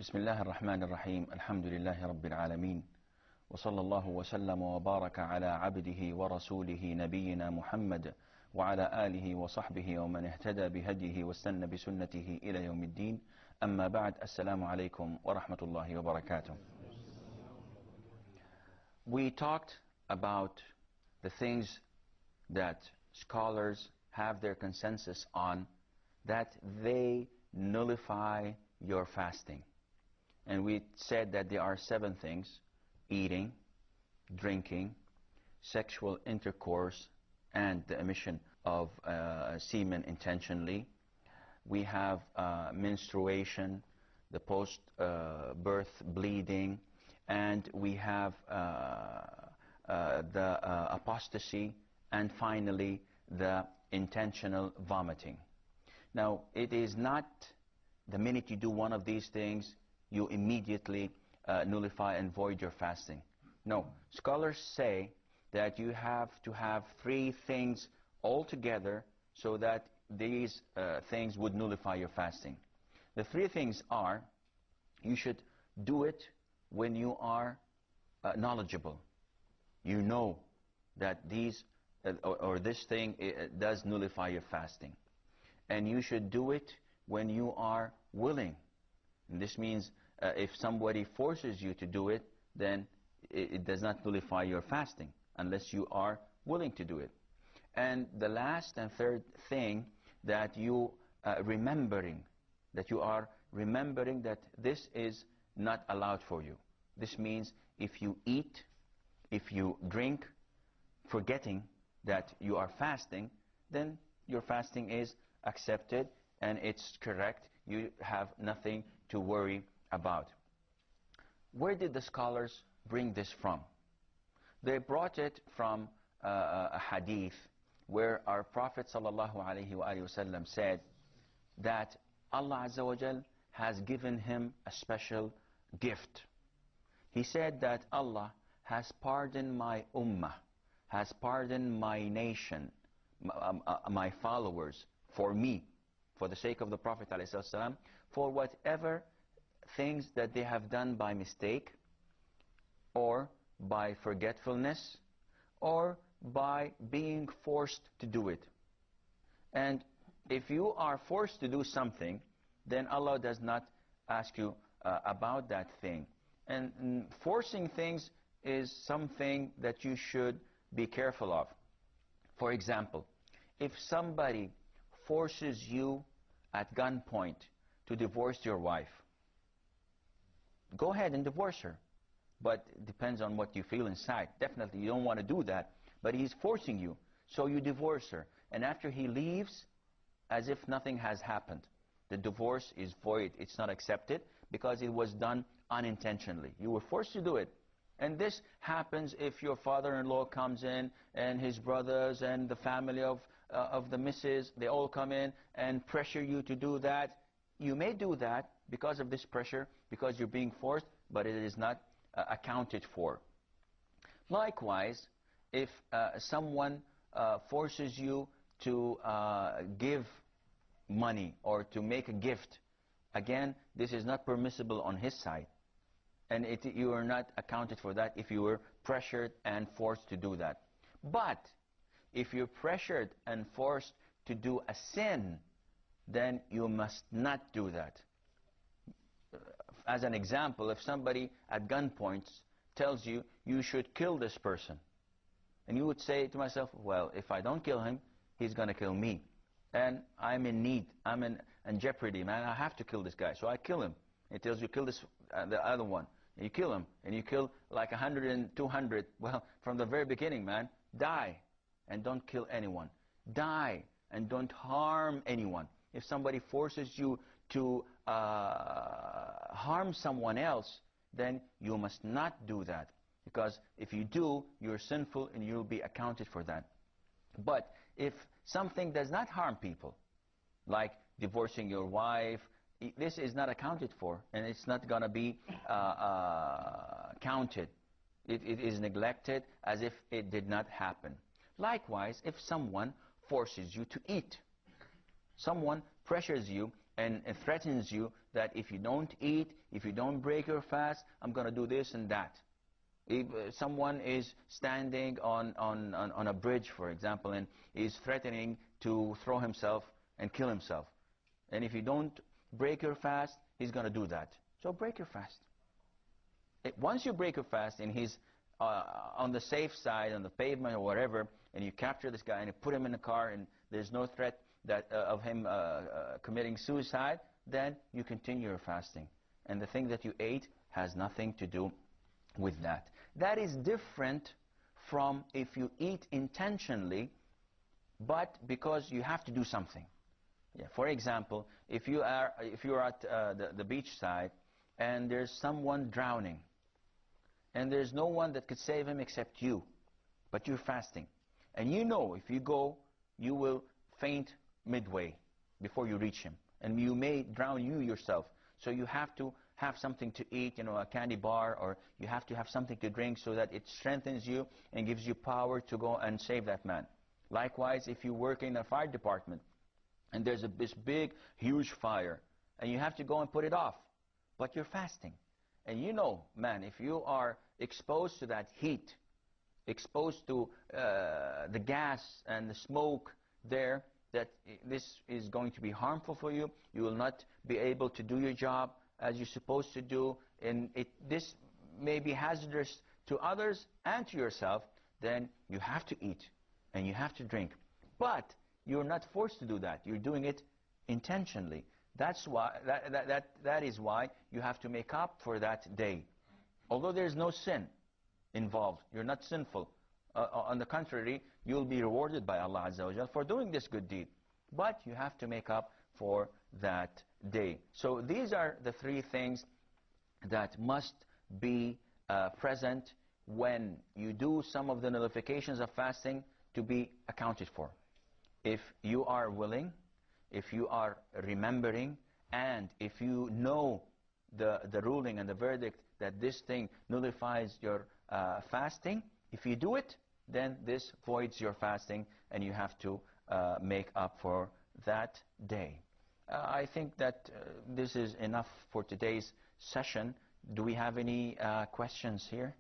بسم الله الرحمن الرحيم الحمد لله رب العالمين وصلى الله وسلم وبارك على عبده ورسوله نبينا محمد وعلى آله وصحبه ومن اهتدى بهديه واستنى بسنته إلى يوم الدين أما بعد السلام عليكم ورحمة الله وبركاته. We talked about the things that scholars have their consensus on, that they nullify your fasting. And we said that there are 7 things: eating, drinking, sexual intercourse, and the emission of semen intentionally. We have menstruation, the post-birth bleeding, and we have the apostasy, and finally the intentional vomiting. Now, it is not the minute you do one of these things, you immediately nullify and void your fasting. No, scholars say that you have to have 3 things altogether so that these things would nullify your fasting. The 3 things are: you should do it when you are knowledgeable. You know that these or this thing does nullify your fasting. And you should do it when you are willing. And this means if somebody forces you to do it, then it does not nullify your fasting unless you are willing to do it. And the last and 3rd thing, that you are remembering that this is not allowed for you. This means if you eat, if you drink, forgetting that you are fasting, then your fasting is accepted and it's correct. You have nothing to worry about. Where did the scholars bring this from? They brought it from a hadith where our Prophet sallallahu alaihi wasallam said that Allah Azza wa Jal has given him a special gift. He said that Allah has pardoned my ummah, has pardoned my nation, my followers, for me, for the sake of the Prophet ﷺ, for whatever things that they have done by mistake, or by forgetfulness, or by being forced to do it. And if you are forced to do something, then Allah does not ask you about that thing. And forcing things is something that you should be careful of. For example, if somebody forces you at gunpoint to divorce your wife, go ahead and divorce her. But it depends on what you feel inside. Definitely you don't want to do that, but he's forcing you, so you divorce her. And after he leaves, as if nothing has happened. The divorce is void. It's not accepted because it was done unintentionally. You were forced to do it. And this happens if your father-in-law comes in, and his brothers and the family of the missus, they all come in and pressure you to do that. You may do that because of this pressure, because you're being forced, but it is not accounted for. Likewise, if someone forces you to give money or to make a gift, again, this is not permissible on his side. And you are not accounted for that if you were pressured and forced to do that. But if you're pressured and forced to do a sin, then you must not do that. As an example, if somebody at gunpoint tells you, you should kill this person, and you would say to myself, well, if I don't kill him, he's going to kill me. And I'm in need, I'm in jeopardy, man, I have to kill this guy. So I kill him. It tells you, kill this, the other one. And you kill him, and you kill like 100 and 200. Well, from the very beginning, man, die and don't kill anyone. Die and don't harm anyone. If somebody forces you to harm someone else, then you must not do that. Because if you do, you're sinful and you'll be accounted for that. But if something does not harm people, like divorcing your wife, this is not accounted for, and it's not going to be counted. It is neglected as if it did not happen. Likewise, if someone forces you to eat, someone pressures you and threatens you that if you don't eat, if you don't break your fast, I'm going to do this and that. If someone is standing on a bridge, for example, and is threatening to throw himself and kill himself, and if you don't break your fast, he's going to do that. So break your fast. Once you break your fast and he's on the safe side, on the pavement or whatever, and you capture this guy and you put him in a car and there's no threat of him committing suicide, then you continue your fasting. And the thing that you ate has nothing to do with that. That is different from if you eat intentionally, but because you have to do something. Yeah, for example, if you're at the beach side and there's someone drowning, and there's no one that could save him except you, but you're fasting, and you know if you go, you will faint midway before you reach him, and you may drown you yourself. So you have to have something to eat, you know, a candy bar, or you have to have something to drink so that it strengthens you and gives you power to go and save that man. Likewise, if you work in a fire department and there's this big, huge fire, and you have to go and put it off, but you're fasting. And you know, man, if you are exposed to that heat, exposed to the gas and the smoke there, that this is going to be harmful for you. You will not be able to do your job as you're supposed to do, and this may be hazardous to others and to yourself. Then you have to eat and you have to drink. But you're not forced to do that. You're doing it intentionally. That's why, that is why you have to make up for that day. Although there is no sin involved, you're not sinful. On the contrary, you'll be rewarded by Allah Azza wa Jal for doing this good deed. But you have to make up for that day. So these are the three things that must be present when you do some of the nullifications of fasting to be accounted for. If you are willing, if you are remembering, and if you know the ruling and the verdict that this thing nullifies your fasting, if you do it, then this voids your fasting and you have to make up for that day. I think that this is enough for today's session. Do we have any questions here?